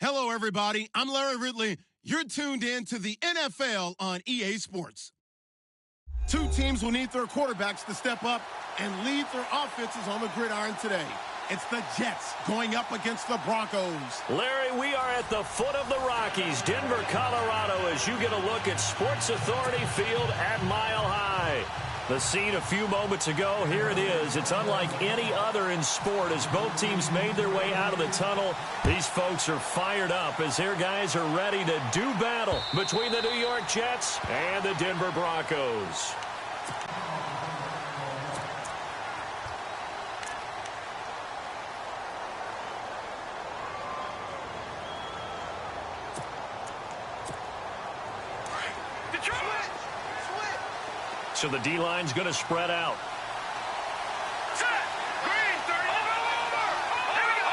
Hello, everybody. I'm Larry Ridley. You're tuned in to the NFL on EA Sports. Two teams will need their quarterbacks to step up and lead their offenses on the gridiron today. It's the Jets going up against the Broncos. Larry, we are at the foot of the Rockies, Denver, Colorado, as you get a look at Sports Authority Field at Mile High. The scene a few moments ago, here it is. It's unlike any other in sport as both teams made their way out of the tunnel. These folks are fired up as their guys are ready to do battle between the New York Jets and the Denver Broncos. So the D-line's going to spread out. Set. Green, 30. Over. Here we go.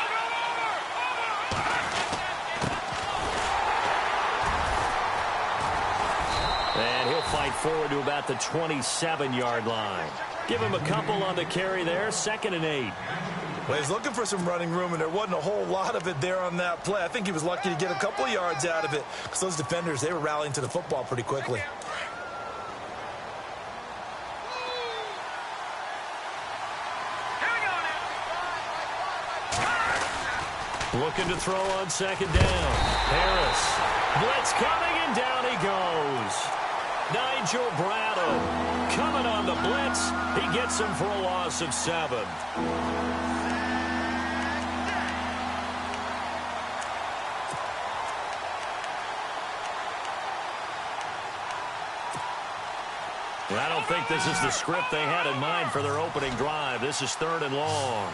And he'll fight forward to about the 27-yard line. Give him a couple on the carry there. 2nd and 8. Well, he's looking for some running room, and there wasn't a whole lot of it there on that play. I think he was lucky to get a couple of yards out of it because those defenders, they were rallying to the football pretty quickly. Looking to throw on 2nd down. Harris. Blitz coming, and down he goes. Nigel Braddock coming on the blitz. He gets him for a loss of 7. I don't think this is the script they had in mind for their opening drive. This is 3rd and long.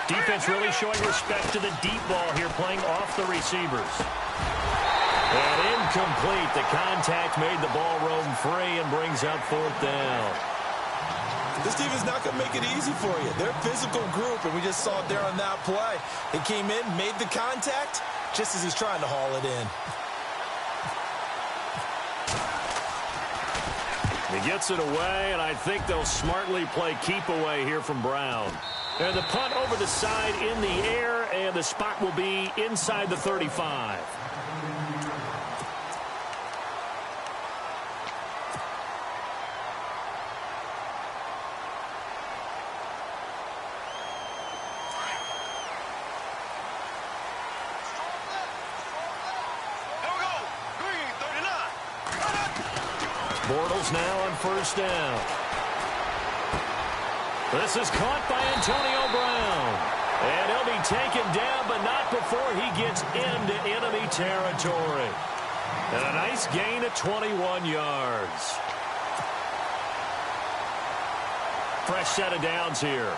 Defense really showing respect to the deep ball here, playing off the receivers. And incomplete. The contact made the ball roam free and brings up 4th down. This team is not going to make it easy for you. They're a physical group, and we just saw it there on that play. He came in, made the contact, just as he's trying to haul it in. He gets it away, and I think they'll smartly play keep away here from Brown. And the punt over the side in the air, and the spot will be inside the 35. Bortles now on 1st down. This is caught by Antonio Brown. And he'll be taken down, but not before he gets into enemy territory. And a nice gain of 21 yards. Fresh set of downs here.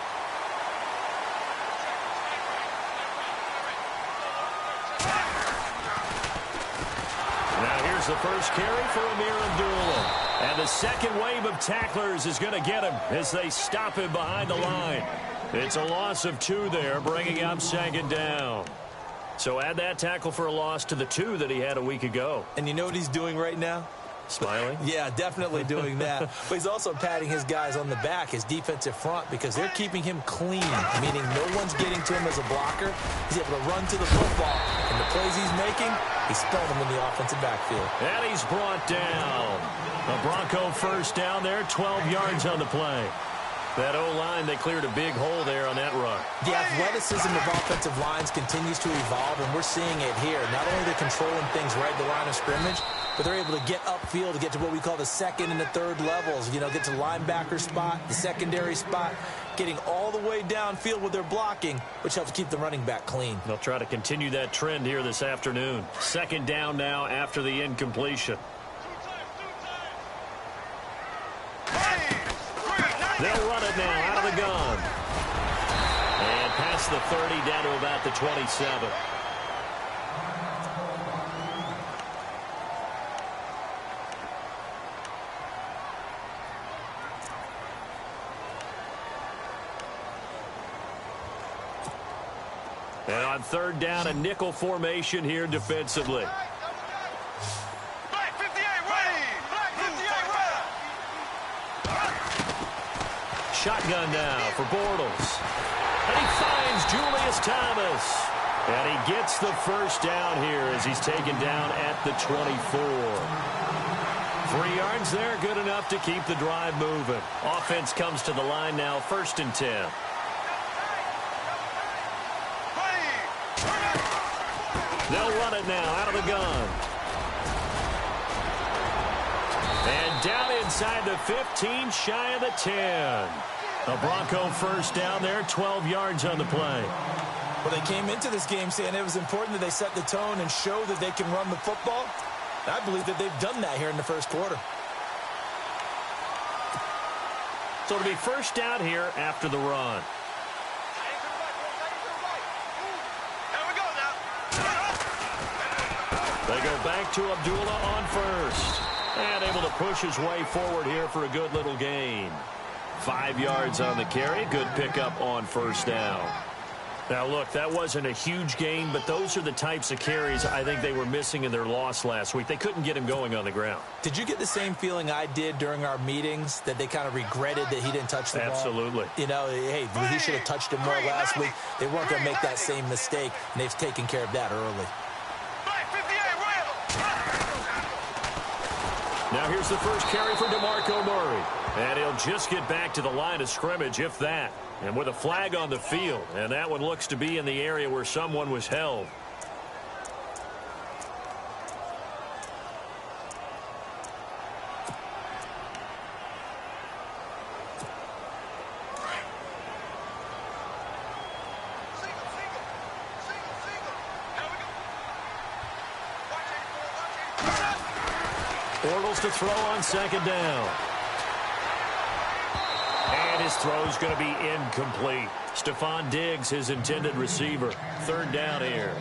Now here's the first carry for Amir Abdullah. And the second wave of tacklers is going to get him as they stop him behind the line. It's a loss of 2 there, bringing up 2nd down. So add that tackle for a loss to the 2 that he had a week ago. And you know what he's doing right now? Smiling? Yeah, definitely doing that. But he's also patting his guys on the back, his defensive front, because they're keeping him clean, meaning no one's getting to him as a blocker. He's able to run to the football, and the plays he's making, he's spelling them in the offensive backfield. And he's brought down. A Bronco 1st down there, 12 yards on the play. That O-line, they cleared a big hole there on that run. The athleticism of offensive lines continues to evolve, and we're seeing it here. Not only are they controlling things right at the line of scrimmage, but they're able to get upfield to get to what we call the 2nd and the 3rd levels. You know, get to linebacker spot, the secondary spot, getting all the way downfield with their blocking, which helps keep the running back clean. They'll try to continue that trend here this afternoon. 2nd down now after the incompletion. They'll run it now out of the gun. And past the 30 down to about the 27. And on 3rd down, a nickel formation here defensively. Black 58 ready. Black 58 ready. Shotgun now for Bortles. And he finds Julius Thomas. And he gets the first down here as he's taken down at the 24. 3 yards there, good enough to keep the drive moving. Offense comes to the line now, 1st and 10. They'll run it now out of the gun. And down inside the 15, shy of the 10. A Bronco first down there, 12 yards on the play. Well, they came into this game saying it was important that they set the tone and show that they can run the football. I believe that they've done that here in the first quarter. So it'll be first down here after the run. They go back to Abdullah on first. And able to push his way forward here for a good little gain. 5 yards on the carry. Good pickup on first down. Now, look, that wasn't a huge gain, but those are the types of carries I think they were missing in their loss last week. They couldn't get him going on the ground. Did you get the same feeling I did during our meetings, that they kind of regretted that he didn't touch the ball? Absolutely. You know, hey, he should have touched it more last week. They weren't going to make that same mistake, and they've taken care of that early. Now here's the first carry for DeMarco Murray. And he'll just get back to the line of scrimmage, if that. And with a flag on the field. And that one looks to be in the area where someone was held. Bortles to throw on second down. And his throw's going to be incomplete. Stephon Diggs, his intended receiver. 3rd down here.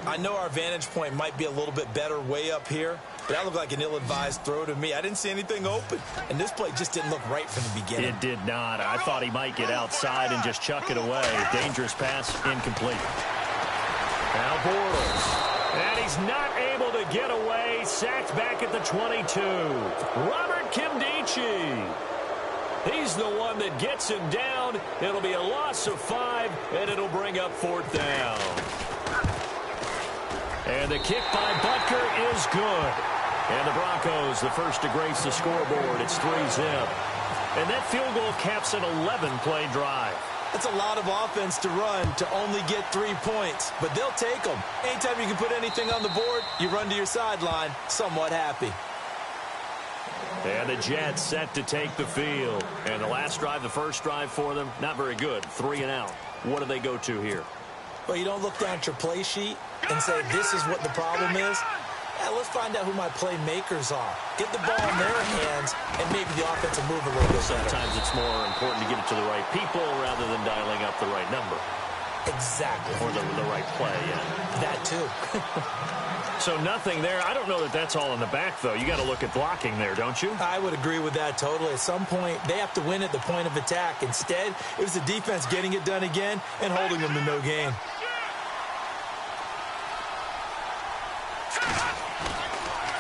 I know our vantage point might be a little bit better way up here, but that looked like an ill-advised throw to me. I didn't see anything open, and this play just didn't look right from the beginning. It did not. I thought he might get outside and just chuck it away. Dangerous pass, incomplete. Now Bortles. And he's not able to get away. Sacked back at the 22. Robert Kimdichie. He's the one that gets him down. It'll be a loss of 5, and it'll bring up 4th down. And the kick by Butker is good. And the Broncos, the first to grace the scoreboard. It's 3-zip. And that field goal caps an 11-play drive. That's a lot of offense to run to only get 3 points, but they'll take them. Anytime you can put anything on the board, you run to your sideline, somewhat happy. And the Jets set to take the field. And the last drive, the first drive for them, not very good. 3 and out. What do they go to here? Well, you don't look down at your play sheet and say, this is what the problem is. Yeah, let's find out who my playmakers are. Get the ball in their hands, and maybe the offense will move a little bit better. Sometimes it's more important to get it to the right people rather than dialing up the right number. Exactly. Or the right play, yeah. That too. So nothing there. I don't know that that's all in the back, though. You got to look at blocking there, don't you? I would agree with that totally. At some point, they have to win at the point of attack. Instead, it was the defense getting it done again and holding them to no gain.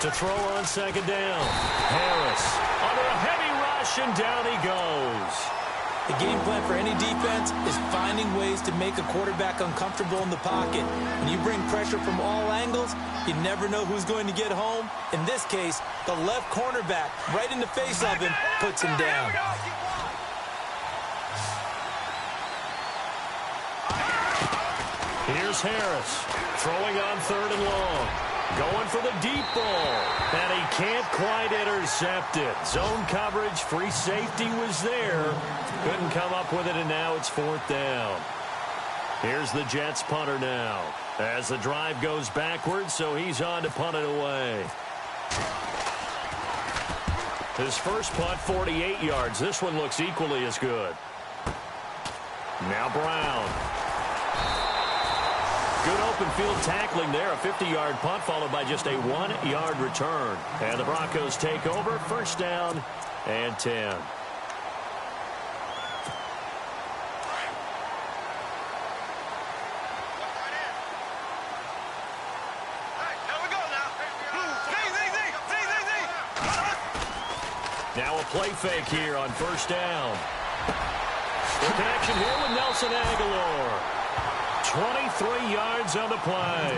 To throw on second down. Harris under a heavy rush, and down he goes. The game plan for any defense is finding ways to make a quarterback uncomfortable in the pocket. When you bring pressure from all angles, you never know who's going to get home. In this case, the left cornerback, right in the face of him, puts him down. Here's Harris throwing on 3rd and long. Going for the deep ball. And he can't quite intercept it. Zone coverage, free safety was there. Couldn't come up with it, and now it's 4th down. Here's the Jets punter now. As the drive goes backwards, so he's on to punt it away. His first punt, 48 yards. This one looks equally as good. Now Brown. Good open field tackling there. A 50-yard punt followed by just a 1-yard return. And the Broncos take over. 1st down and 10. Now a play fake here on 1st down. The connection here with Nelson Aguilar. 23 yards on the play.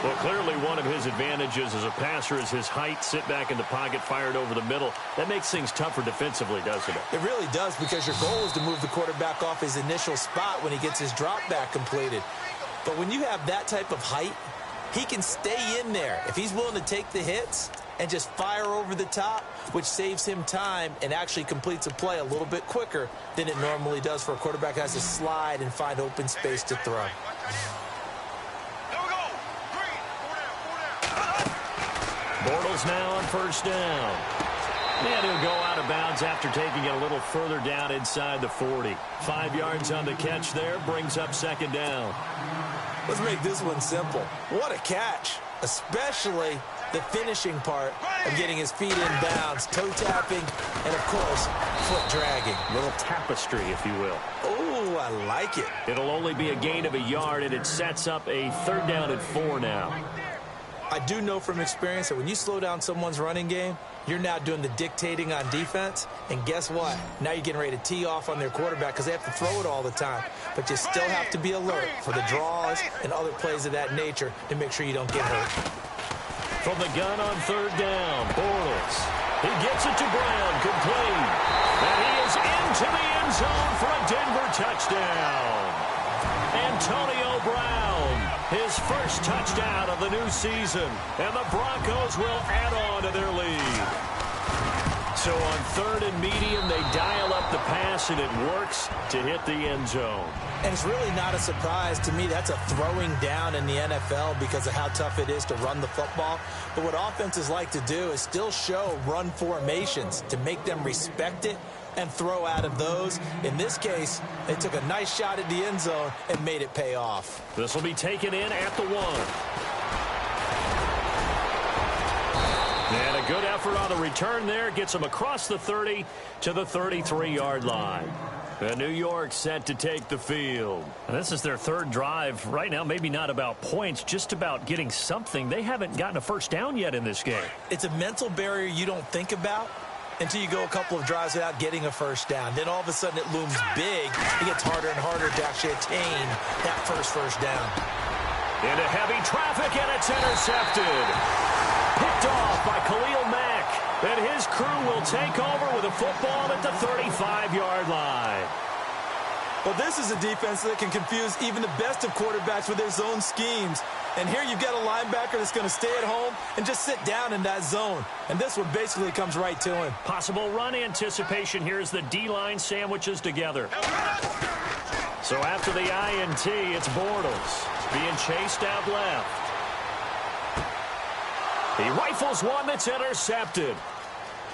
Well, clearly one of his advantages as a passer is his height. Sit back in the pocket, fired over the middle. That makes things tougher defensively, doesn't it? It really does, because your goal is to move the quarterback off his initial spot when he gets his drop back completed. But when you have that type of height, he can stay in there if he's willing to take the hits and just fire over the top, which saves him time and actually completes a play a little bit quicker than it normally does for a quarterback who has to slide and find open space to throw. Bortles now on first down. And he'll go out of bounds after taking it a little further down inside the 40. 5 yards on the catch there, brings up second down. Let's make this one simple. What a catch, especially the finishing part of getting his feet in bounds, toe tapping, and of course, foot dragging. Little tapestry, if you will. Oh, I like it. It'll only be a gain of a yard, and it sets up a third down and 4 now. I do know from experience that when you slow down someone's running game, you're now doing the dictating on defense. And guess what? Now you're getting ready to tee off on their quarterback because they have to throw it all the time. But you still have to be alert for the draws and other plays of that nature to make sure you don't get hurt. From the gun on third down, Bortles. He gets it to Brown, complete. And he is into the end zone for a Denver touchdown. Antonio Brown, his first touchdown of the new season. And the Broncos will add on to their lead. So on third and medium, they dial up the pass, and it works to hit the end zone. And it's really not a surprise to me. That's a throwing down in the NFL because of how tough it is to run the football. But what offenses like to do is still show run formations to make them respect it and throw out of those. In this case, they took a nice shot at the end zone and made it pay off. This will be taken in at the 1. And a good effort on the return there. Gets him across the 30 to the 33-yard line. And New York set to take the field. And this is their third drive. Right now, maybe not about points, just about getting something. They haven't gotten a first down yet in this game. It's a mental barrier you don't think about until you go a couple of drives without getting a first down. Then all of a sudden it looms big. It gets harder and harder to actually attain that first down. Into heavy traffic, and it's intercepted. Picked off by Khalil Mack. And his crew will take over with a football at the 35-yard line. Well, this is a defense that can confuse even the best of quarterbacks with their zone schemes. And here you've got a linebacker that's going to stay at home and just sit down in that zone. And this one basically comes right to him. Possible run anticipation here as the D-line sandwiches together. So after the INT, it's Bortles being chased out left. He rifles one that's intercepted.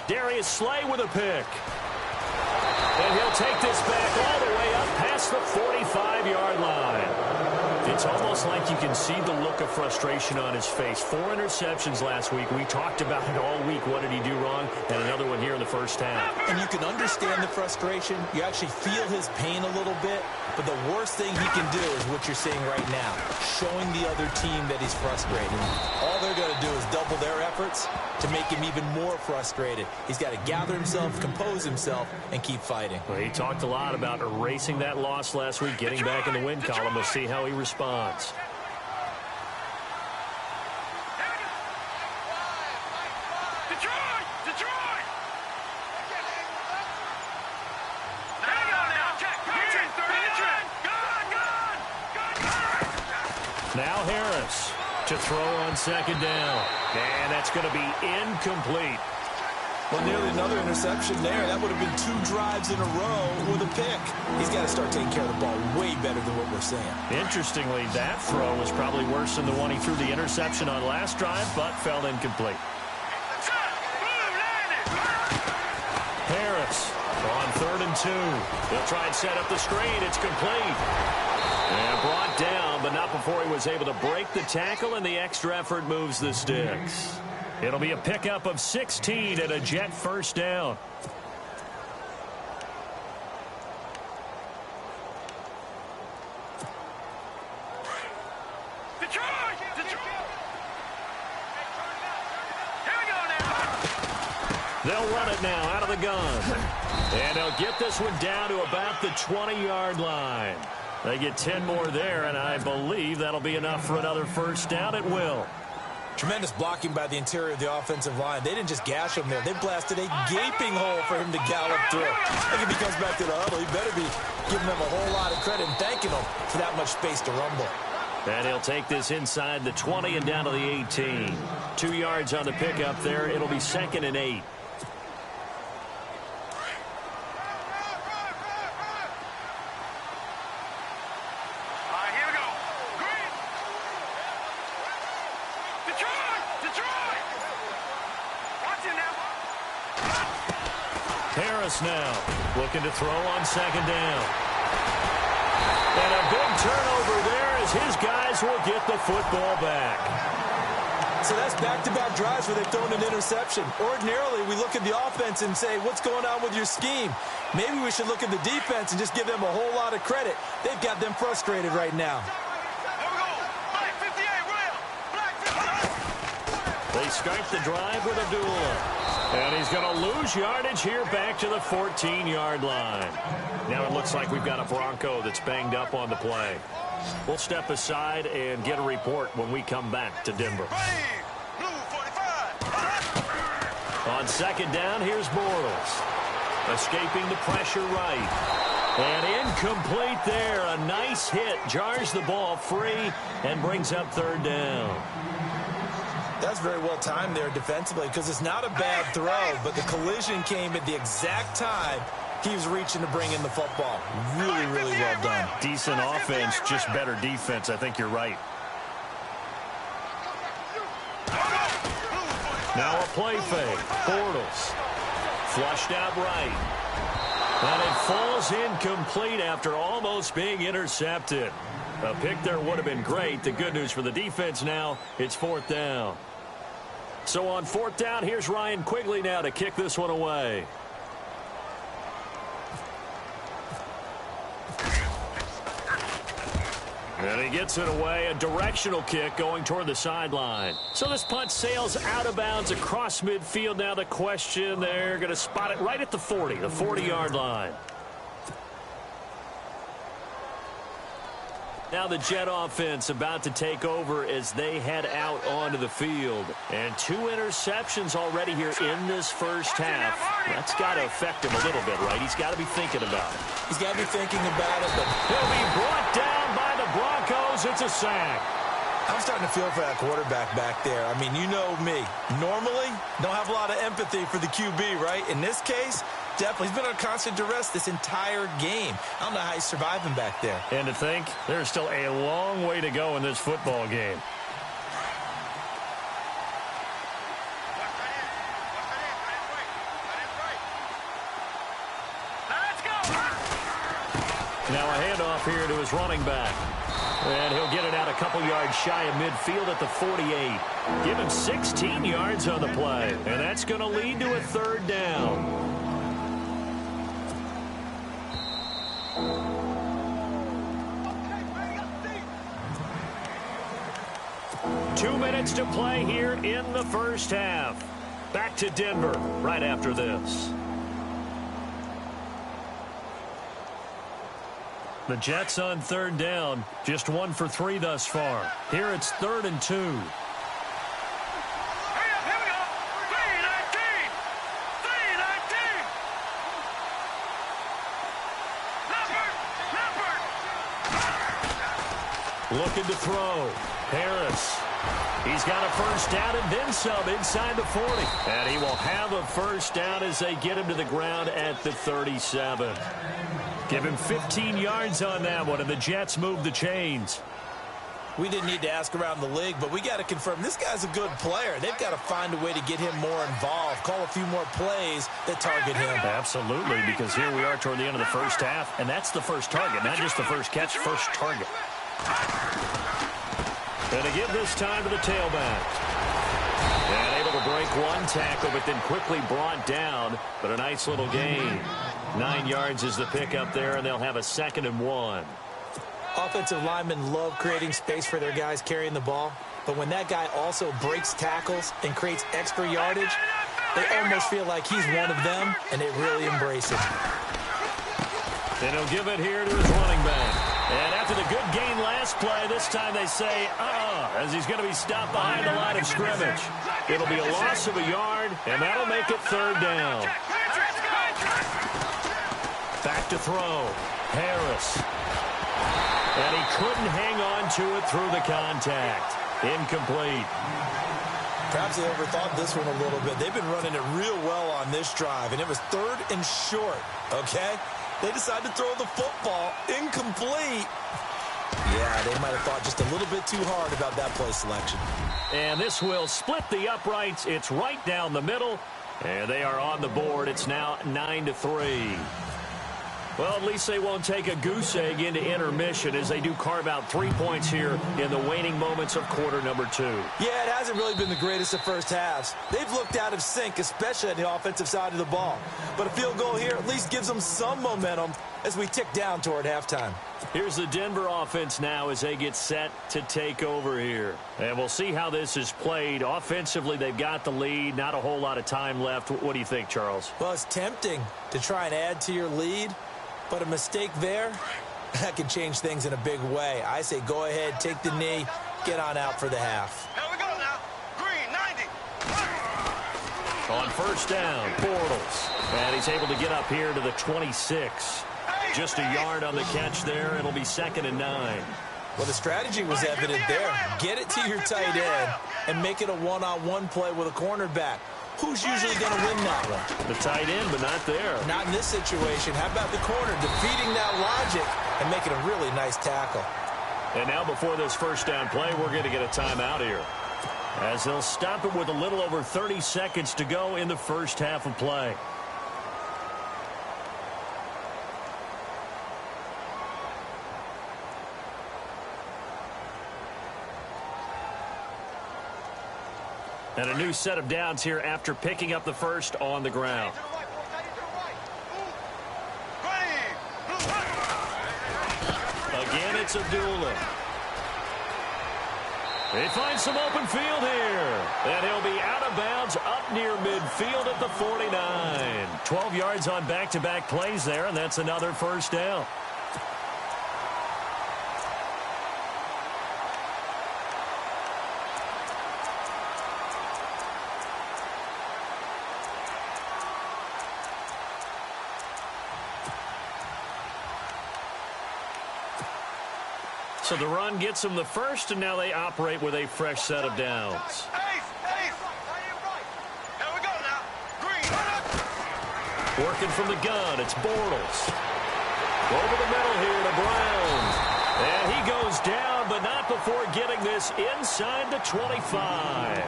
Darius Slay with a pick. And he'll take this back all the way up past the 45-yard line. It's almost like you can see the look of frustration on his face. 4 interceptions last week. We talked about it all week. What did he do wrong? And another one here in the first half. And you can understand the frustration. You actually feel his pain a little bit. But the worst thing he can do is what you're seeing right now, showing the other team that he's frustrated. All they're going to do is double their efforts to make him even more frustrated. He's got to gather himself, compose himself, and keep fighting. Well, he talked a lot about erasing that loss last week, getting back in the win column. We'll see how he responds. Now Harris to throw on second down. And that's going to be incomplete. Well, nearly another interception there. That would have been 2 drives in a row with a pick. He's got to start taking care of the ball way better than what we're seeing. Interestingly, that throw was probably worse than the one he threw the interception on last drive, but fell incomplete. Harris on 3rd and 2. He'll try and set up the screen. It's complete. And brought down, but not before he was able to break the tackle, and the extra effort moves the sticks. It'll be a pickup of 16 and a Jet first down. They'll run it now out of the gun. And they'll get this one down to about the 20-yard line. They get 10 more there, and I believe that'll be enough for another first down. It will. Tremendous blocking by the interior of the offensive line. They didn't just gash him there. They blasted a gaping hole for him to gallop through. I think if he comes back to the huddle, he better be giving them a whole lot of credit and thanking them for that much space to rumble. And he'll take this inside the 20 and down to the 18. 2 yards on the pickup there. It'll be 2nd and 8. Harris now looking to throw on 2nd down. And a big turnover there as his guys will get the football back. So that's back-to-back drives where they've thrown an interception. Ordinarily, we look at the offense and say, what's going on with your scheme? Maybe we should look at the defense and just give them a whole lot of credit. They've got them frustrated right now. They start the drive with Abdullah. And he's going to lose yardage here back to the 14-yard line. Now it looks like we've got a Bronco that's banged up on the play. We'll step aside and get a report when we come back to Denver. On 2nd down, here's Bortles. Escaping the pressure right. And incomplete there. A nice hit. Jars the ball free and brings up 3rd down. That's very well timed there defensively because it's not a bad throw, but the collision came at the exact time he was reaching to bring in the football. Really, really well done. Decent offense, just better defense. I think you're right. Now a play fake. Bortles. Flushed out right. And it falls incomplete after almost being intercepted. A pick there would have been great. The good news for the defense now, it's 4th down. So on 4th down, here's Ryan Quigley now to kick this one away. And he gets it away, a directional kick going toward the sideline. So this punt sails out of bounds across midfield. Now the question, they're going to spot it right at the 40, the 40-yard line. Now the Jet offense about to take over as they head out onto the field. And 2 interceptions already here in this first half. That's got to affect him a little bit, right? He's got to be thinking about it. He's got to be thinking about it, but he'll be brought down by the Broncos. It's a sack. I'm starting to feel for that quarterback back there. I mean, you know me. Normally, don't have a lot of empathy for the QB, right? In this case, definitely. He's been under constant duress this entire game. I don't know how he's surviving back there. And to think, there's still a long way to go in this football game. Now a handoff here to his running back. And he'll get it out a couple yards shy of midfield at the 48. Give him 16 yards on the play. And that's going to lead to a 3rd down. Two minutes to play here in the first half. Back to Denver right after this. The Jets on 3rd down, just 1 for 3 thus far. Here it's 3rd and 2. Here we go. 3-19. 3-19. Looking to throw. Harris. He's got a first down and then some inside the 40. And he will have a first down as they get him to the ground at the 37. Give him 15 yards on that one, and the Jets move the chains. We didn't need to ask around the league, but we got to confirm this guy's a good player. They've got to find a way to get him more involved, call a few more plays that target him. Absolutely, because here we are toward the end of the first half, and that's the first target, not just the first catch, first target. And to give this time to the tailback. And able to break one tackle, but then quickly brought down. But a nice little gain. 9 yards is the pickup there, and they'll have a 2nd and 1. Offensive linemen love creating space for their guys carrying the ball. But when that guy also breaks tackles and creates extra yardage, They almost feel like he's one of them, and they really embrace it. And he'll give it here to his running back. And after the good gain last play, this time they say, as he's going to be stopped behind the line of scrimmage. It'll be a loss of a yard, and that'll make it 3rd down. Back to throw. Harris. And he couldn't hang on to it through the contact. Incomplete. Perhaps they overthought this one a little bit. They've been running it real well on this drive, and it was 3rd and short, okay? They decided to throw the football. Incomplete. Yeah, they might have thought just a little bit too hard about that play selection. And this will split the uprights. It's right down the middle, and they are on the board. It's now 9-3. Well, at least they won't take a goose egg into intermission as they do carve out 3 points here in the waning moments of quarter number 2. Yeah, it hasn't really been the greatest of first halves. They've looked out of sync, especially on the offensive side of the ball. But a field goal here at least gives them some momentum as we tick down toward halftime. Here's the Denver offense now as they get set to take over here. And we'll see how this is played. Offensively, they've got the lead. Not a whole lot of time left. What do you think, Charles? Well, it's tempting to try and add to your lead. But a mistake there, that can change things in a big way. I say go ahead, take the knee, get on out for the half. Here we go now. Green, 90. On 1st down, Bortles. And he's able to get up here to the 26. Just a yard on the catch there. It'll be 2nd and 9. Well, the strategy was evident there. Get it to your tight end and make it a one-on-one play with a cornerback. Who's usually going to win that one? The tight end, but not there. Not in this situation. How about the corner defeating that logic and making a really nice tackle? And now before this 1st down play, we're going to get a timeout here, as they'll stop it with a little over 30 seconds to go in the 1st half of play. And a new set of downs here after picking up the 1st on the ground. Again, it's Abdullah. He finds some open field here. And he'll be out of bounds up near midfield at the 49. 12 yards on back-to-back plays there, and that's another 1st down. So the run gets them the 1st, and now they operate with a fresh set of downs. Here we go now. Green. Working from the gun, it's Bortles. Over the middle here to Brown. And he goes down, but not before getting this inside the 25.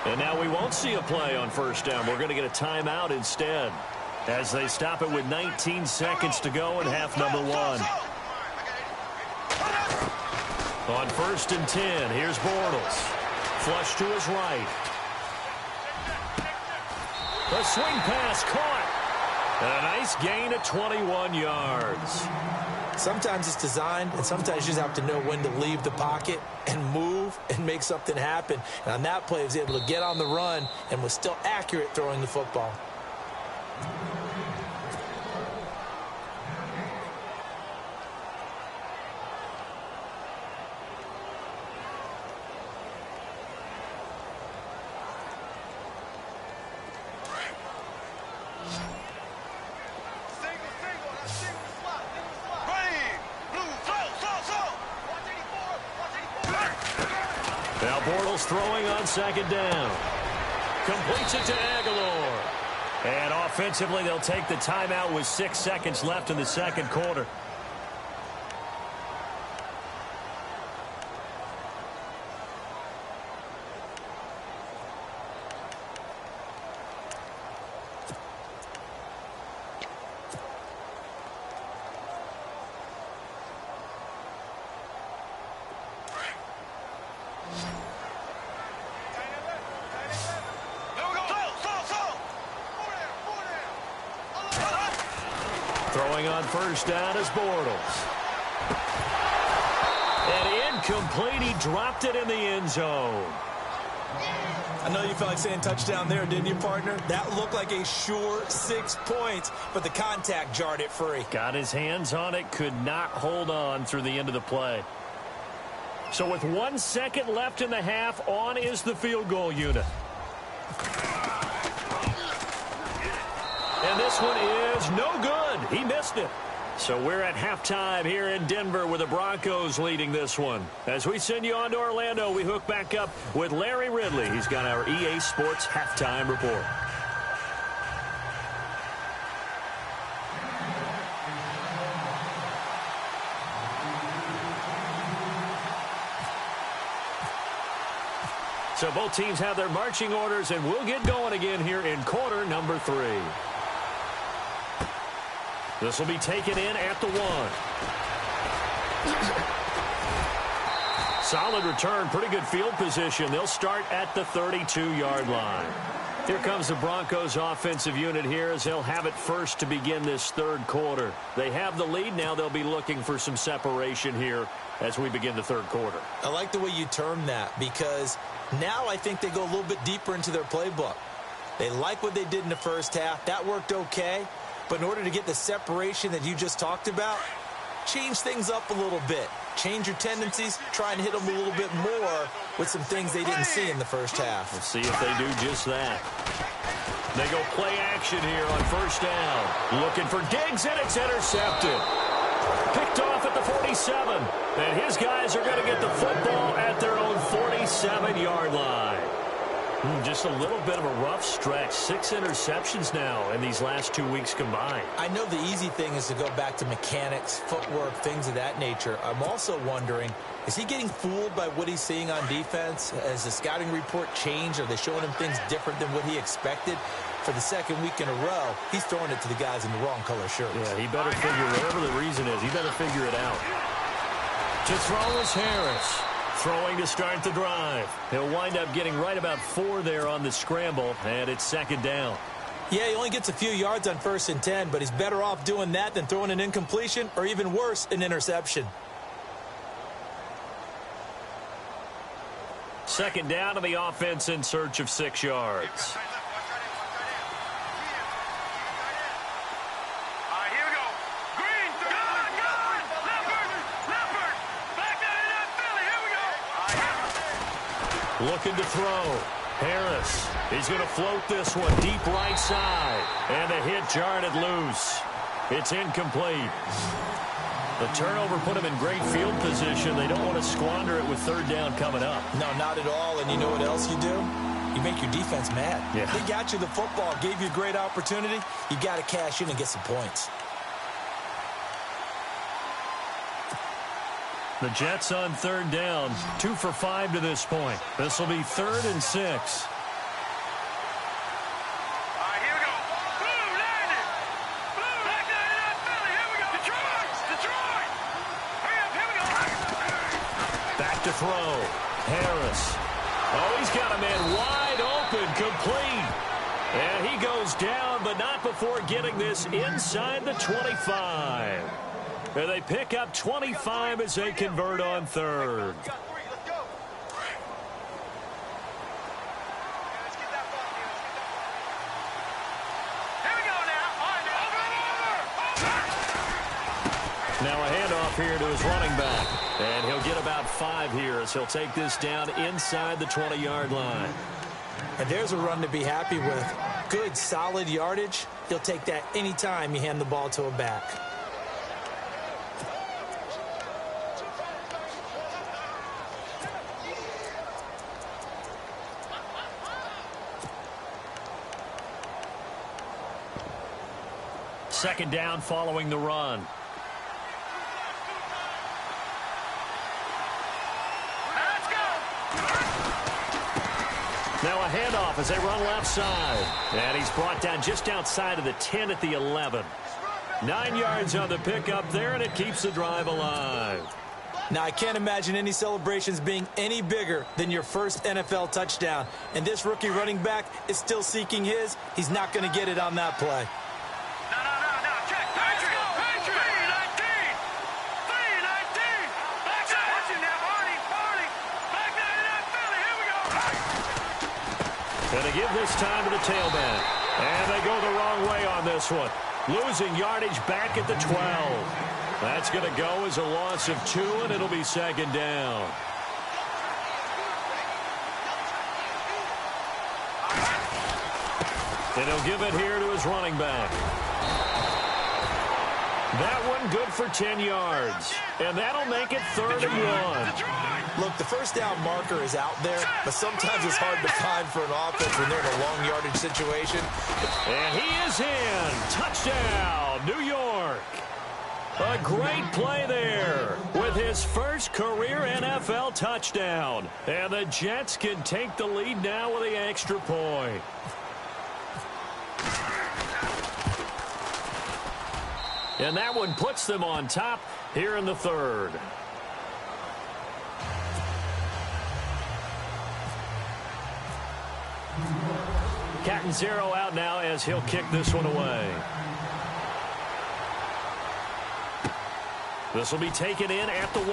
And now we won't see a play on 1st down. We're going to get a timeout instead, as they stop it with 19 seconds to go in half number 1. On 1st and 10, here's Bortles. Flush to his right. The swing pass caught. And a nice gain of 21 yards. Sometimes it's designed, and sometimes you just have to know when to leave the pocket and move and make something happen. And on that play, he was able to get on the run and was still accurate throwing the football. Now Bortles throwing on 2nd down. Completes it to Aguilar. And offensively, they'll take the timeout with 6 seconds left in the 2nd quarter. Throwing on 1st down is Bortles. And incomplete. He dropped it in the end zone. I know you felt like saying touchdown there, didn't you, partner? That looked like a sure 6 points, but the contact jarred it free. Got his hands on it, could not hold on through the end of the play. So with 1 second left in the half, on is the field goal unit. And this one is no good. He missed it. So we're at halftime here in Denver with the Broncos leading this one. As we send you on to Orlando, we hook back up with Larry Ridley. He's got our EA Sports halftime report. So both teams have their marching orders, and we'll get going again here in quarter number 3. This will be taken in at the 1. Solid return, pretty good field position. They'll start at the 32-yard line. Here comes the Broncos offensive unit here as they'll have it first to begin this third quarter. They have the lead. Now they'll be looking for some separation here as we begin the third quarter. I like the way you term that because now I think they go a little bit deeper into their playbook. They like what they did in the first half. That worked okay. But in order to get the separation that you just talked about, change things up a little bit. Change your tendencies, try and hit them a little bit more with some things they didn't see in the first half. Let's see if they do just that. They go play action here on first down. Looking for Diggs, and it's intercepted. Picked off at the 47. And his guys are going to get the football at their own 47-yard line. Just a little bit of a rough stretch. 6 interceptions now in these last 2 weeks combined. I know the easy thing is to go back to mechanics, footwork, things of that nature. I'm also wondering, is he getting fooled by what he's seeing on defense? Has the scouting report changed? Are they showing him things different than what he expected? For the second week in a row, he's throwing it to the guys in the wrong color shirts. Yeah, he better figure, whatever the reason is, he better figure it out. To throw is Harris. Throwing to start the drive. He'll wind up getting right about 4 there on the scramble, and it's second down. Yeah, he only gets a few yards on 1st and 10, but he's better off doing that than throwing an incompletion or even worse, an interception. Second down to the offense in search of 6 yards. Looking to throw. Harris. He's going to float this one deep right side. And a hit jarred it loose. It's incomplete. The turnover put him in great field position. They don't want to squander it with third down coming up. No, not at all. And you know what else you do? You make your defense mad. Yeah. They got you the football, gave you a great opportunity. You got to cash in and get some points. The Jets on third down, 2 for 5 to this point. This will be 3rd and 6. All right, here we go. Blue, landed. Blue, back there in that Philly. Here we go. Detroit. Hurry up, here we go. Back to throw. Harris. Oh, he's got a man wide open, complete. And he goes down, but not before getting this inside the 25. And they pick up 25 as they convert on third. Now a handoff here to his running back. And he'll get about 5 here as he'll take this down inside the 20-yard line. And there's a run to be happy with. Good, solid yardage. He'll take that anytime you hand the ball to a back. Second down following the run. Let's go. Now a handoff as they run left side. And he's brought down just outside of the 10 at the 11. 9 yards on the pickup there, and it keeps the drive alive. Now, I can't imagine any celebrations being any bigger than your first NFL touchdown. And this rookie running back is still seeking his. He's not going to get it on that play. And they give this time to the tailback. And they go the wrong way on this one. Losing yardage back at the 12. That's going to go as a loss of 2, and it'll be second down. And he'll give it here to his running back. That one good for 10 yards. And that'll make it 3rd and 1. Look, the first down marker is out there, but sometimes it's hard to find for an offense when they're in a long yardage situation. And he is in. Touchdown, New York. A great play there with his first career NFL touchdown. And the Jets can take the lead now with the extra point. And that one puts them on top here in the 3rd. Cat and 0 out now as he'll kick this one away. This will be taken in at the 1.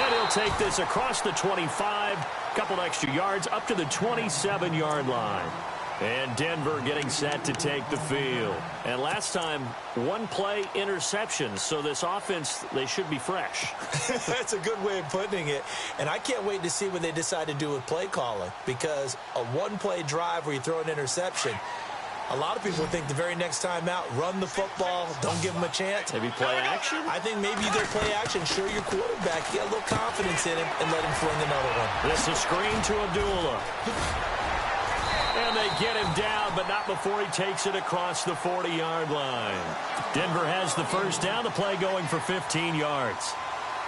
And he'll take this across the 25, couple extra yards up to the 27-yard line. And Denver getting set to take the field. And last time, 1 play interception. So this offense, they should be fresh. That's a good way of putting it. And I can't wait to see what they decide to do with play calling. Because a 1-play drive where you throw an interception, a lot of people think the very next time out, run the football, don't give them a chance. Maybe play action? I think maybe you go play action, show your quarterback, get a little confidence in him, and let him fling another one. This is screen to Abdullah. And they get him down, but not before he takes it across the 40-yard line. Denver has the first down, the play going for 15 yards.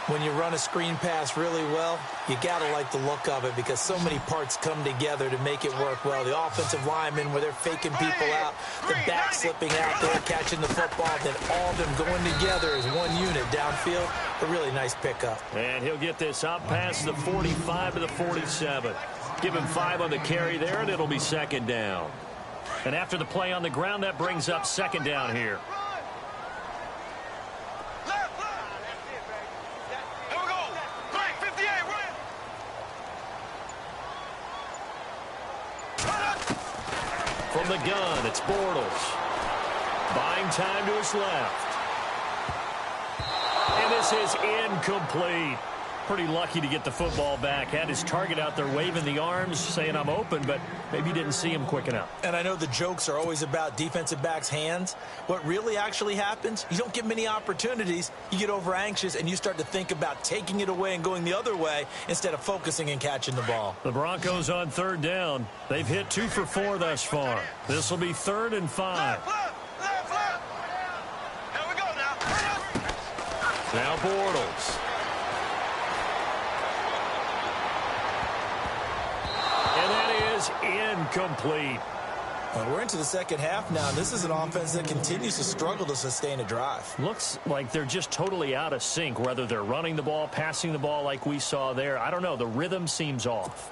When you run a screen pass really well, you got to like the look of it because so many parts come together to make it work well. The offensive linemen, where they're faking people out, the back slipping out there, catching the football, then all of them going together as one unit downfield. A really nice pickup. And he'll get this up past the 45 to the 47. Give him 5 on the carry there, and it'll be second down. And after the play on the ground, that brings up second down here. From the gun, it's Bortles. Buying time to his left. And this is incomplete. Pretty lucky to get the football back. Had his target out there waving the arms, saying I'm open, but maybe didn't see him quick enough. And I know the jokes are always about defensive backs' hands. What really actually happens, you don't get many opportunities. You get over anxious, and you start to think about taking it away and going the other way instead of focusing and catching the ball. The Broncos on third down. They've hit 2 for 4 thus far. This will be 3rd and 5. Here we go now. Now Bortles. And that is incomplete. Well, we're into the second half now. This is an offense that continues to struggle to sustain a drive. Looks like they're just totally out of sync, whether they're running the ball, passing the ball like we saw there. I don't know. The rhythm seems off.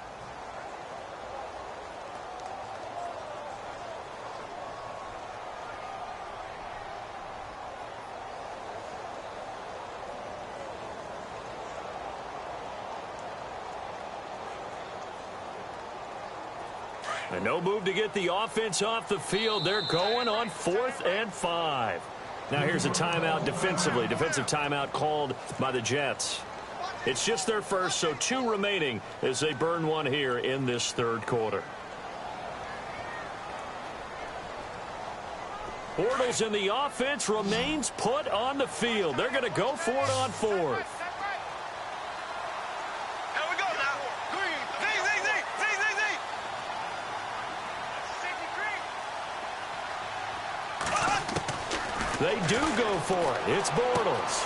And no move to get the offense off the field. They're going on 4th and 5. Now here's a timeout defensively. Defensive timeout called by the Jets. It's just their first, so 2 remaining as they burn one here in this 3rd quarter. Bortles in the offense remains put on the field. They're going to go for it on 4th. They do go for it. It's Bortles.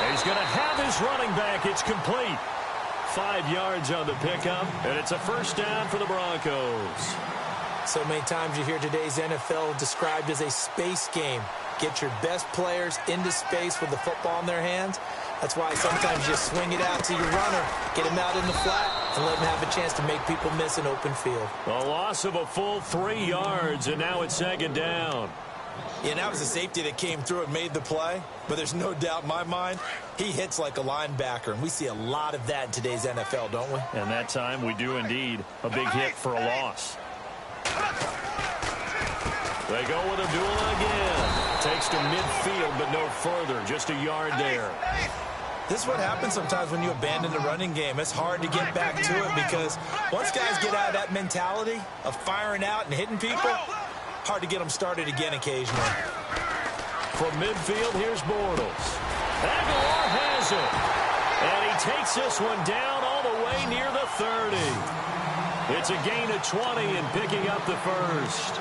He's going to have his running back. It's complete. 5 yards on the pickup, and it's a first down for the Broncos. So many times you hear today's NFL described as a space game. Get your best players into space with the football in their hands. That's why sometimes you swing it out to your runner, get him out in the flat, and let him have a chance to make people miss an open field. A loss of a full 3 yards, and now it's second down. Yeah, and that was a safety that came through and made the play. But there's no doubt in my mind, he hits like a linebacker. And we see a lot of that in today's NFL, don't we? And that time we do indeed. A big hit for a loss. They go with Abdullah again. Takes to midfield, but no further. Just a yard there. This is what happens sometimes when you abandon the running game. It's hard to get back to it because once guys get out of that mentality of firing out and hitting people, hard to get them started again occasionally. From midfield, here's Bortles. Aguilar has it. And he takes this one down all the way near the 30. It's a gain of 20 and picking up the first.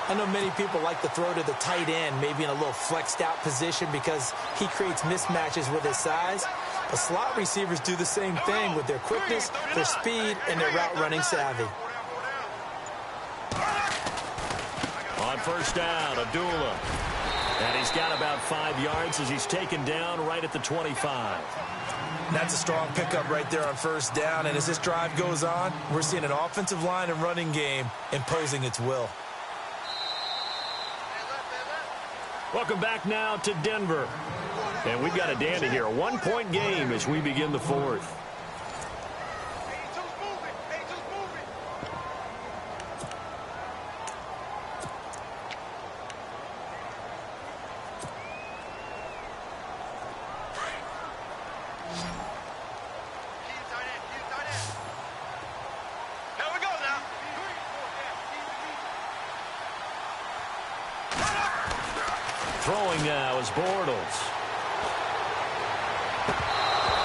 I know many people like to throw to the tight end, maybe in a little flexed out position because he creates mismatches with his size. But slot receivers do the same thing with their quickness, their speed, and their route running savvy. On first down, Abdullah. And he's got about 5 yards as he's taken down right at the 25. That's a strong pickup right there on first down. And as this drive goes on, we're seeing an offensive line and running game imposing its will. Welcome back now to Denver. And we've got a dandy here. A 1-point game as we begin the fourth. Throwing now is Bortles.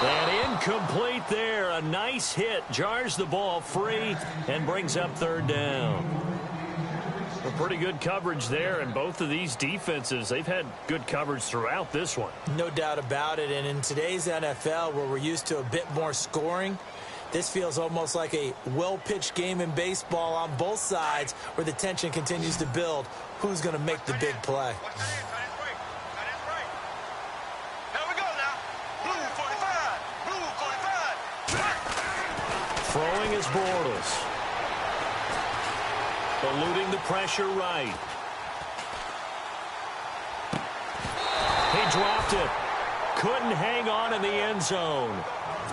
And incomplete there. A nice hit. Jars the ball free and brings up third down. Well, pretty good coverage there. And both of these defenses, they've had good coverage throughout this one. No doubt about it. And in today's NFL, where we're used to a bit more scoring, this feels almost like a well-pitched game in baseball on both sides where the tension continues to build. Who's going to make the big play? Throwing is Bortles. Eluding the pressure right. He dropped it. Couldn't hang on in the end zone.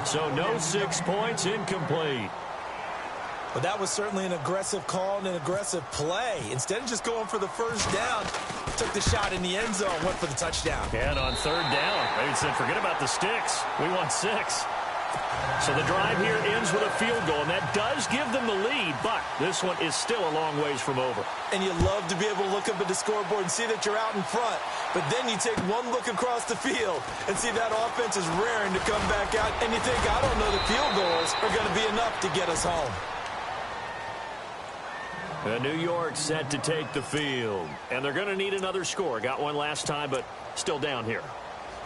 So no 6 points, incomplete. Well, that was certainly an aggressive call and an aggressive play. Instead of just going for the first down, took the shot in the end zone, went for the touchdown. And on third down, they said, forget about the sticks. We want 6. So the drive here ends with a field goal, and that does give them the lead, but this one is still a long ways from over. And you love to be able to look up at the scoreboard and see that you're out in front, but then you take one look across the field and see that offense is raring to come back out, and you think, I don't know, the field goals are going to be enough to get us home. New York set to take the field, and they're going to need another score. Got one last time, but still down here.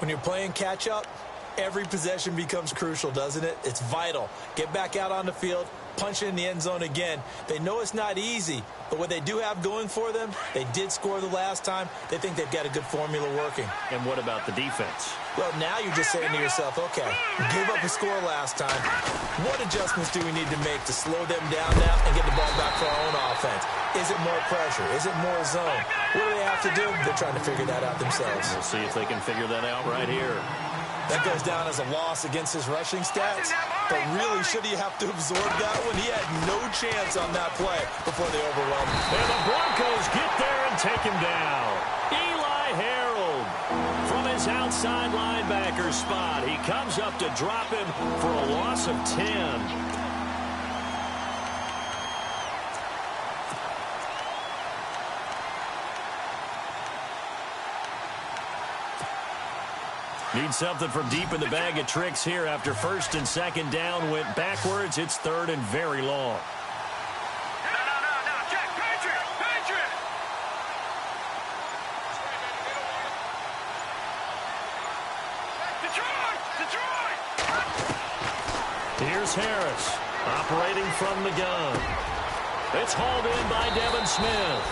When you're playing catch-up, every possession becomes crucial, doesn't it? It's vital. Get back out on the field, punch it in the end zone again. They know it's not easy, but what they do have going for them, they did score the last time. They think they've got a good formula working. And what about the defense? Well, now you're just saying to yourself, okay, gave up a score last time. What adjustments do we need to make to slow them down now and get the ball back for our own offense? Is it more pressure? Is it more zone? What do they have to do? They're trying to figure that out themselves. We'll see if they can figure that out right here. That goes down as a loss against his rushing stats. But really, should he have to absorb that one? He had no chance on that play before they overwhelmed him. And the Broncos get there and take him down. Eli Harold from his outside linebacker spot. He comes up to drop him for a loss of 10. Need something from deep in the bag of tricks here after first and second down went backwards. It's third and very long. No, Jack, Patriot! Detroit! Here's Harris operating from the gun. It's hauled in by Devin Smith.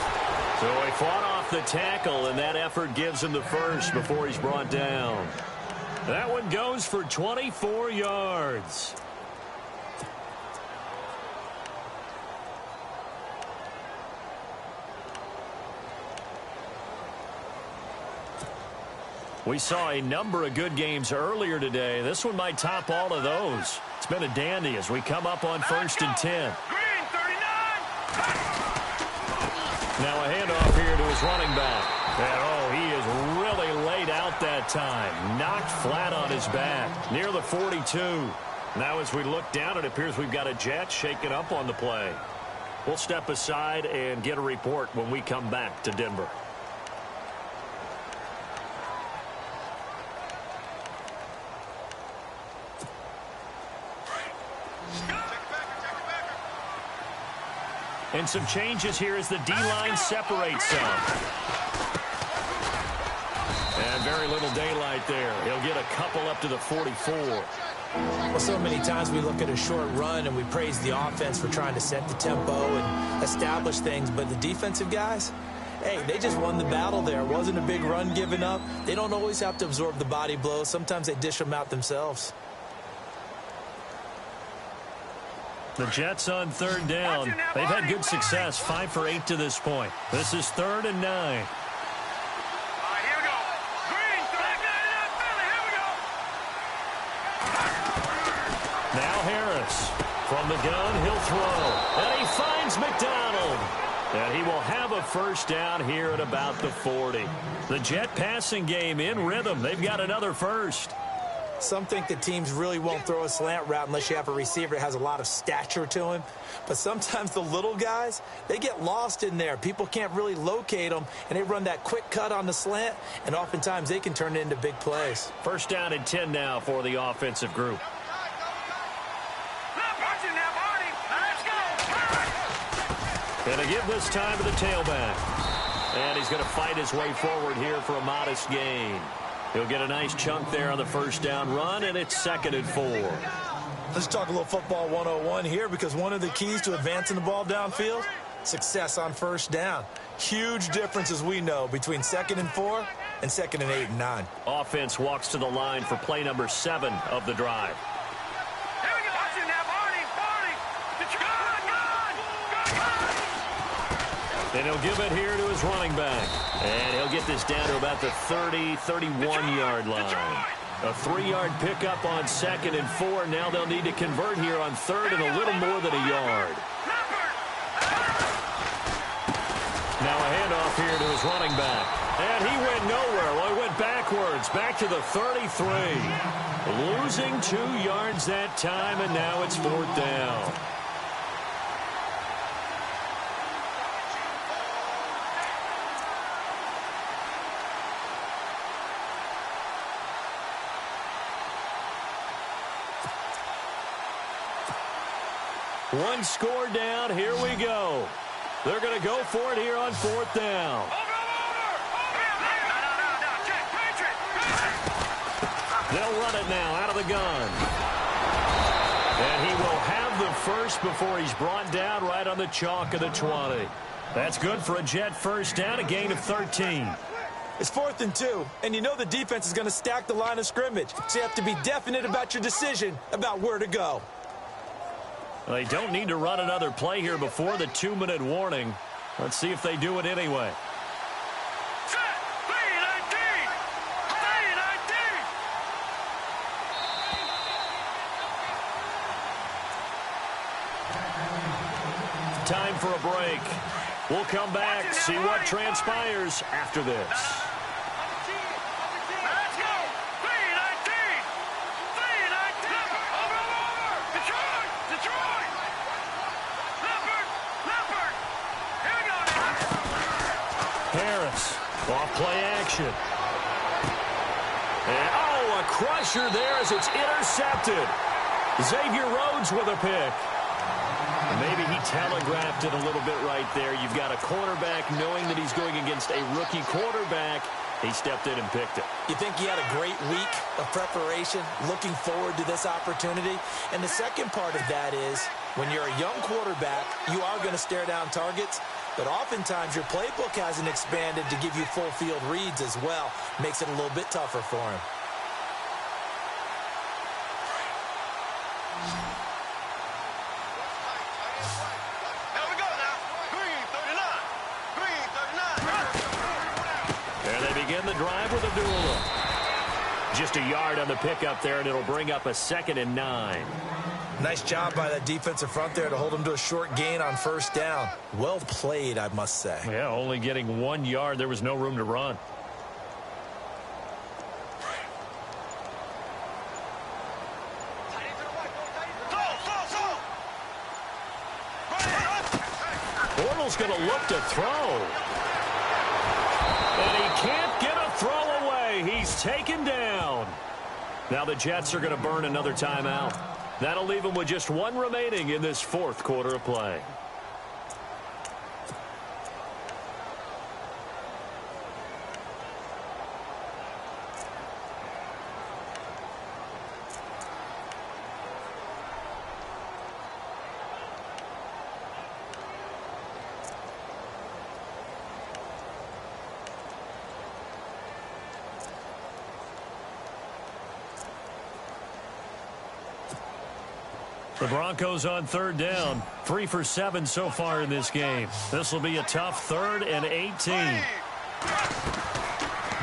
So he fought off the tackle, and that effort gives him the first before he's brought down. That one goes for 24 yards. We saw a number of good games earlier today. This one might top all of those. It's been a dandy as we come up on 1st and 10. Green, 39. Now a handoff here to his running back. And, oh, he is really laid out that time. Knocked flat on his back near the 42. Now as we look down, it appears we've got a Jet shaken up on the play. We'll step aside and get a report when we come back to Denver. And some changes here as the D-line separates some. And very little daylight there. He'll get a couple up to the 44. Well, so many times we look at a short run and we praise the offense for trying to set the tempo and establish things, but the defensive guys, hey, they just won the battle there. It wasn't a big run given up. They don't always have to absorb the body blows. Sometimes they dish them out themselves. The Jets on 3rd down. They've had good success, 5 for 8 to this point. This is 3rd and 9. All right, here we go. Green, back nine, Philly. Here we go. Now Harris. From the gun, he'll throw. And he finds McDonald. And he will have a first down here at about the 40. The Jet passing game in rhythm. They've got another first. Some think that teams really won't throw a slant route unless you have a receiver that has a lot of stature to him. But sometimes the little guys, they get lost in there. People can't really locate them, and they run that quick cut on the slant, and oftentimes they can turn it into big plays. First down and 10 now for the offensive group. And to give this time to the tailback. And he's going to fight his way forward here for a modest gain. He'll get a nice chunk there on the first down run, and it's 2nd and 4. Let's talk a little football 101 here, because one of the keys to advancing the ball downfield, success on first down. Huge difference, as we know, between 2nd and 4 and 2nd and 8 and 9. Offense walks to the line for play number 7 of the drive. Here we go. Watch it now, Barney. And he'll give it here to his running back. And he'll get this down to about the 30, 31-yard line. A 3-yard pickup on 2nd and 4. Now they'll need to convert here on 3rd and a little more than a yard. Now a handoff here to his running back. And he went nowhere. Well, he went backwards, back to the 33. Losing 2 yards that time, and now it's 4th down. One score down. Here we go. They're going to go for it here on 4th down. They'll run it now out of the gun. And he will have the first before he's brought down right on the chalk of the 20. That's good for a Jet first down, a gain of 13. It's 4th and 2, and you know the defense is going to stack the line of scrimmage. So you have to be definite about your decision about where to go. They don't need to run another play here before the 2-minute warning. Let's see if they do it anyway. Time for a break. We'll come back, see what transpires after this. Harris, off play action. And, oh, a crusher there as it's intercepted. Xavier Rhodes with a pick. Maybe he telegraphed it a little bit right there. You've got a cornerback knowing that he's going against a rookie quarterback. He stepped in and picked it. You think he had a great week of preparation, looking forward to this opportunity? And the second part of that is, when you're a young quarterback, you are going to stare down targets, but oftentimes your playbook hasn't expanded to give you full field reads as well. Makes it a little bit tougher for him. There they begin the drive with a duel. Just a yard on the pickup there, and it'll bring up a 2nd and 9. Nice job by that defensive front there to hold him to a short gain on first down. Well played, I must say. Yeah, only getting 1 yard. There was no room to run. Bortles going to look to throw. And he can't get a throw away. He's taken down. Now the Jets are going to burn another timeout. That'll leave them with just 1 remaining in this 4th quarter of play. The Broncos on 3rd down. 3 for 7 so far in this game. This will be a tough 3rd and 18.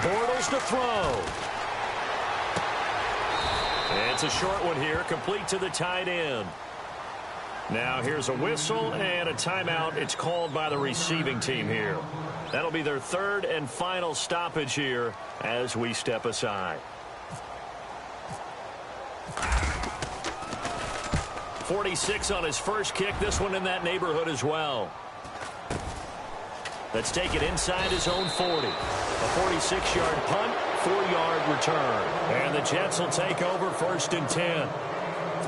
Bortles to throw. It's a short one here, complete to the tight end. Now here's a whistle and a timeout. It's called by the receiving team here. That'll be their 3rd and final stoppage here as we step aside. 46 on his first kick. This one in that neighborhood as well. Let's take it inside his own 40. A 46-yard punt, 4-yard return. And the Jets will take over 1st and 10.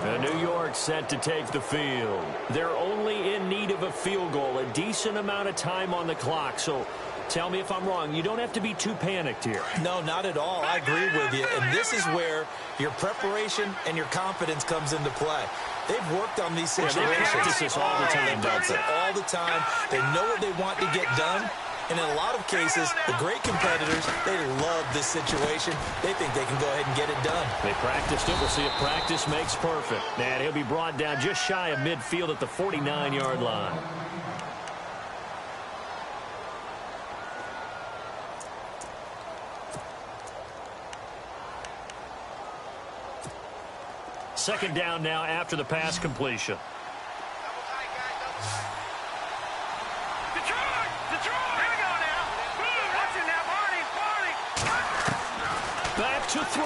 And New York set to take the field. They're only in need of a field goal, a decent amount of time on the clock. So tell me if I'm wrong. You don't have to be too panicked here. No, not at all. I agree with you. And this is where your preparation and your confidence comes into play. They've worked on these situations. They practice this all the time, don't they? All the time. They know what they want to get done. And in a lot of cases, the great competitors, they love this situation. They think they can go ahead and get it done. They practiced it. We'll see if practice makes perfect. And he'll be brought down just shy of midfield at the 49-yard line. Second down now after the pass completion. Back to throw.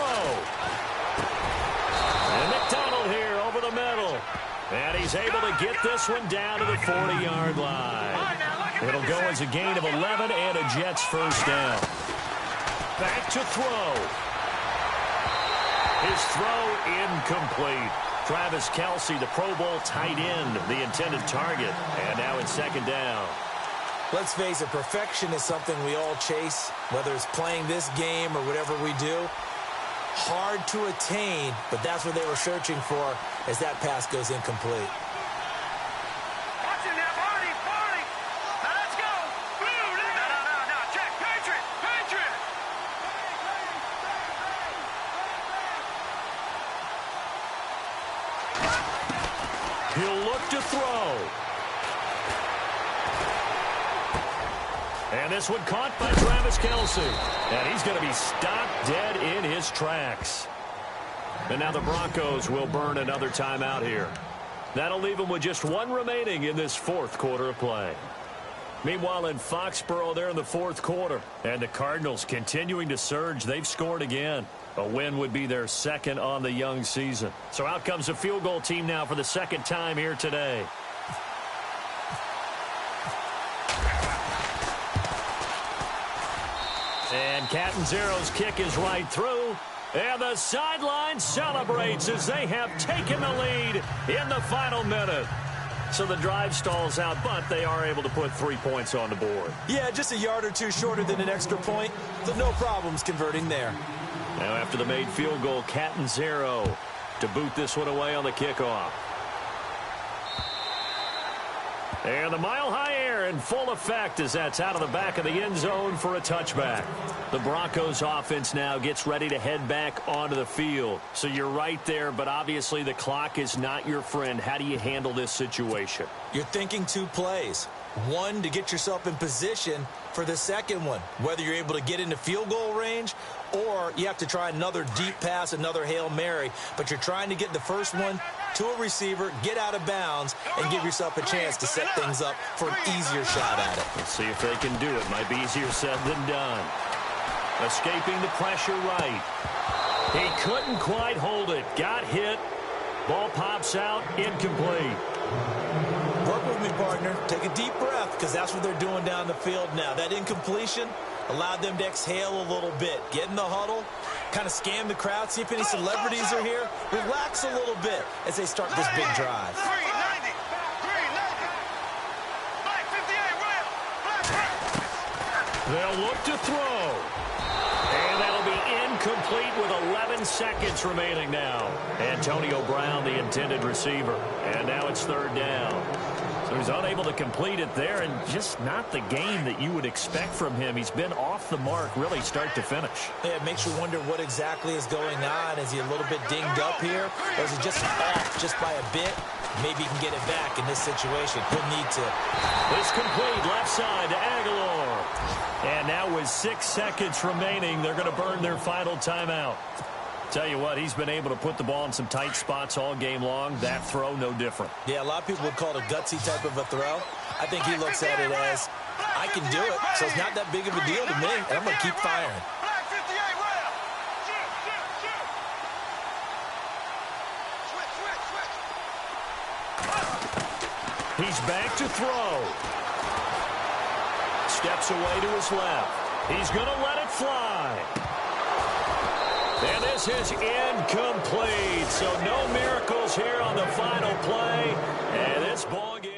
And McDonald here over the middle. And he's able to get this one down to the 40-yard line. It'll go as a gain of 11 and a Jets first down. Back to throw. His throw incomplete. Travis Kelce, the Pro Bowl tight end, the intended target. And now it's second down. Let's face it, perfection is something we all chase, whether it's playing this game or whatever we do. Hard to attain, but that's what they were searching for as that pass goes incomplete. He'll look to throw. And this one caught by Travis Kelce. And he's going to be stopped dead in his tracks. And now the Broncos will burn another timeout here. That'll leave them with just 1 remaining in this 4th quarter of play. Meanwhile, in Foxborough, they're in the 4th quarter. And the Cardinals continuing to surge. They've scored again. A win would be their 2nd on the young season. So out comes a field goal team now for the 2nd time here today. And Catanzaro's kick is right through. And the sideline celebrates as they have taken the lead in the final minute. So the drive stalls out, but they are able to put 3 points on the board. Yeah, just a yard or two shorter than an extra point, so no problems converting there. Now after the made field goal, Catanzaro to boot this one away on the kickoff. And the mile-high air in full effect as that's out of the back of the end zone for a touchback. The Broncos offense now gets ready to head back onto the field. So you're right there, but obviously the clock is not your friend. How do you handle this situation? You're thinking 2 plays. One, to get yourself in position for the second one, whether you're able to get into field goal range or you have to try another deep pass, another Hail Mary. But you're trying to get the first one to a receiver, get out of bounds, and give yourself a chance to set things up for an easier shot at it. Let's see if they can do it. Might be easier said than done. Escaping the pressure right. He couldn't quite hold it. Got hit. Ball pops out. Incomplete. Work with me, partner. Take a deep breath, because that's what they're doing down the field now. That incompletion allowed them to exhale a little bit. Get in the huddle, kind of scan the crowd, see if any celebrities are here. Relax a little bit as they start this big drive. 390. 390. Black 58, rail. Black. They'll look to throw. And that'll be incomplete with 11 seconds remaining now. Antonio Brown, the intended receiver. And now it's third down. So he's unable to complete it there, and just not the game that you would expect from him. He's been off the mark really start to finish. Yeah, it makes you wonder what exactly is going on. Is he a little bit dinged up here, or is he just off just by a bit? Maybe he can get it back in this situation. He'll need to. It's complete left side to Aguilar. And now with 6 seconds remaining, they're going to burn their final timeout. Tell you what, he's been able to put the ball in some tight spots all game long. That throw, no different. Yeah, a lot of people would call it a gutsy type of a throw. I think he looks at it as, I can do it, so it's not that big of a deal to me, and I'm going to keep firing. Black 58, rail. Switch. He's back to throw. Steps away to his left. He's going to let it fly. And this is incomplete. So no miracles here on the final play. And this ball game.